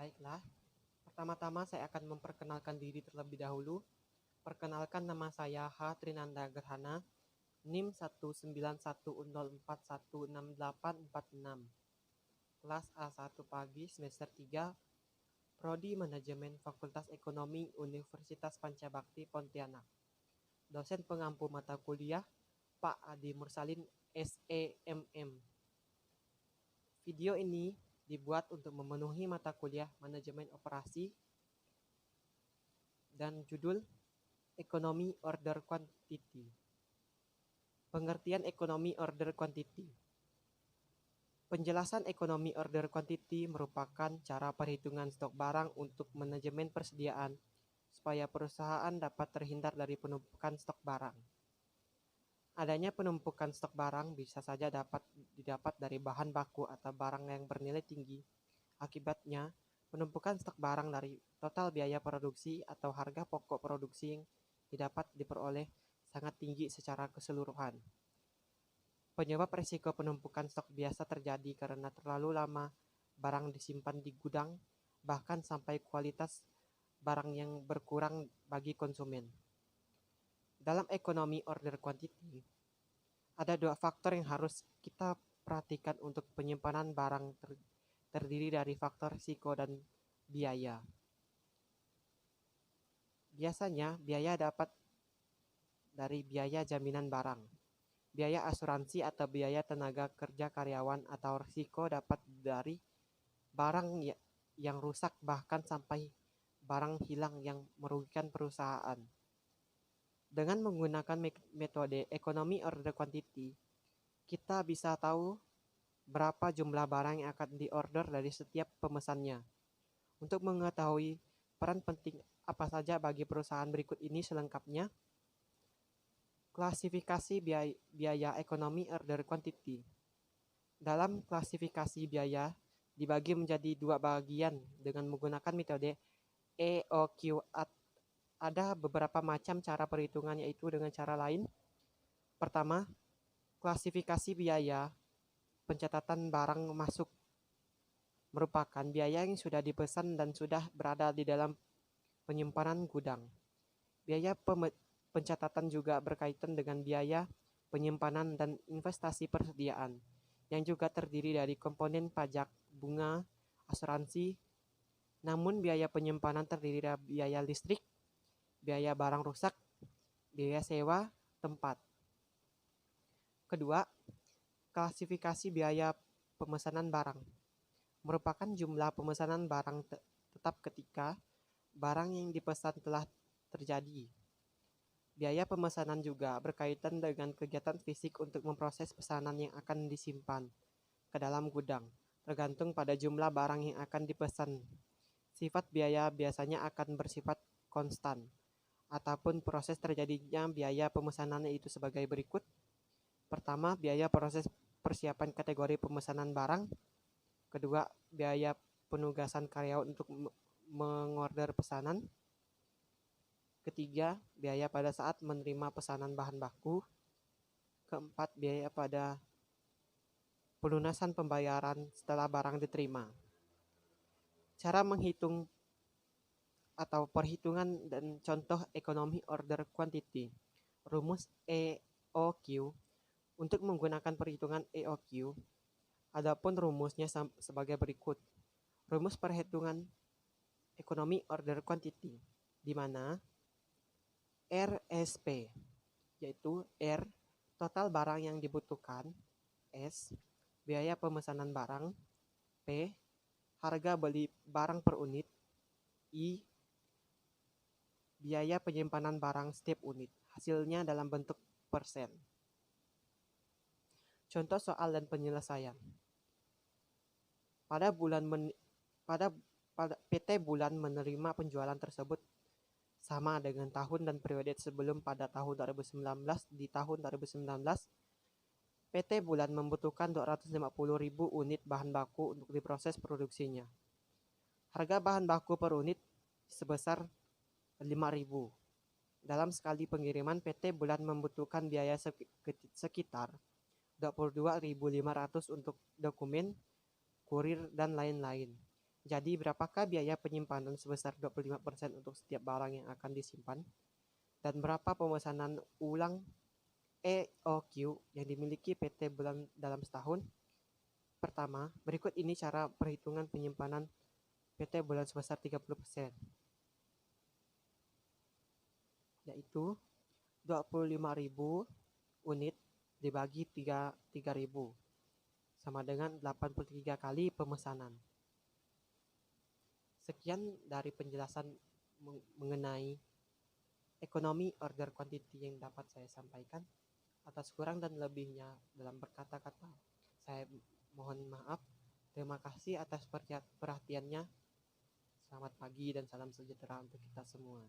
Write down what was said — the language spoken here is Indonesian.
Baiklah, pertama-tama saya akan memperkenalkan diri terlebih dahulu. Perkenalkan, nama saya H. Trinanda Gerhana, NIM 19110416846, kelas A1 Pagi semester 3, Prodi Manajemen Fakultas Ekonomi Universitas Pancabakti Pontianak. Dosen pengampu mata kuliah Pak Adi Mursalin, SEMM. Video ini dibuat untuk memenuhi mata kuliah Manajemen Operasi dan judul Ekonomi Order Quantity. Pengertian ekonomi order quantity. Penjelasan ekonomi order quantity merupakan cara perhitungan stok barang untuk manajemen persediaan supaya perusahaan dapat terhindar dari penumpukan stok barang. Adanya penumpukan stok barang bisa saja dapat didapat dari bahan baku atau barang yang bernilai tinggi. Akibatnya, penumpukan stok barang dari total biaya produksi atau harga pokok produksi yang diperoleh sangat tinggi secara keseluruhan. Penyebab risiko penumpukan stok biasa terjadi karena terlalu lama barang disimpan di gudang, bahkan sampai kualitas barang yang berkurang bagi konsumen. Dalam ekonomi order quantity, ada dua faktor yang harus kita perhatikan untuk penyimpanan barang terdiri dari faktor risiko dan biaya. Biasanya, biaya dapat dari biaya jaminan barang, biaya asuransi atau biaya tenaga kerja karyawan, atau risiko dapat dari barang yang rusak bahkan sampai barang hilang yang merugikan perusahaan. Dengan menggunakan metode ekonomi order quantity, kita bisa tahu berapa jumlah barang yang akan diorder dari setiap pemesannya. Untuk mengetahui peran penting apa saja bagi perusahaan berikut ini selengkapnya. Klasifikasi biaya ekonomi order quantity. Dalam klasifikasi biaya dibagi menjadi dua bagian dengan menggunakan metode EOQ. Ada beberapa macam cara perhitungan, yaitu dengan cara lain. Pertama, klasifikasi biaya pencatatan barang masuk merupakan biaya yang sudah dipesan dan sudah berada di dalam penyimpanan gudang. Biaya pencatatan juga berkaitan dengan biaya penyimpanan dan investasi persediaan, yang juga terdiri dari komponen pajak, bunga, asuransi. Namun biaya penyimpanan terdiri dari biaya listrik, biaya barang rusak, biaya sewa tempat. Kedua, klasifikasi biaya pemesanan barang merupakan jumlah pemesanan barang tetap ketika barang yang dipesan telah terjadi. Biaya pemesanan juga berkaitan dengan kegiatan fisik untuk memproses pesanan yang akan disimpan ke dalam gudang, tergantung pada jumlah barang yang akan dipesan. Sifat biaya biasanya akan bersifat konstan, ataupun proses terjadinya biaya pemesanan itu sebagai berikut. Pertama, biaya proses persiapan kategori pemesanan barang. Kedua, biaya penugasan karyawan untuk mengorder pesanan. Ketiga, biaya pada saat menerima pesanan bahan baku. Keempat, biaya pada pelunasan pembayaran setelah barang diterima. Cara menghitung atau perhitungan dan contoh ekonomi order quantity. Rumus EOQ. Untuk menggunakan perhitungan EOQ, adapun rumusnya sebagai berikut. Rumus perhitungan ekonomi order quantity, di mana RSP, yaitu R, total barang yang dibutuhkan, S, biaya pemesanan barang, P, harga beli barang per unit, I, biaya penyimpanan barang setiap unit, hasilnya dalam bentuk persen. Contoh soal dan penyelesaian. Pada PT bulan menerima penjualan tersebut sama dengan tahun dan periode sebelum. Pada tahun 2019, di tahun 2019, PT bulan membutuhkan 250.000 unit bahan baku untuk diproses produksinya. Harga bahan baku per unit sebesar 5.000. Dalam sekali pengiriman, PT bulan membutuhkan biaya sekitar 22.500 untuk dokumen, kurir, dan lain-lain. Jadi berapakah biaya penyimpanan sebesar 25% untuk setiap barang yang akan disimpan? Dan berapa pemesanan ulang EOQ yang dimiliki PT Bulan dalam setahun? Pertama, berikut ini cara perhitungan penyimpanan PT Bulan sebesar 30%, yaitu 25.000 unit dibagi 3.000 sama dengan 83 kali pemesanan. Sekian dari penjelasan mengenai ekonomi order quantity yang dapat saya sampaikan. Atas kurang dan lebihnya dalam berkata-kata, saya mohon maaf. Terima kasih atas perhatiannya. Selamat pagi dan salam sejahtera untuk kita semua.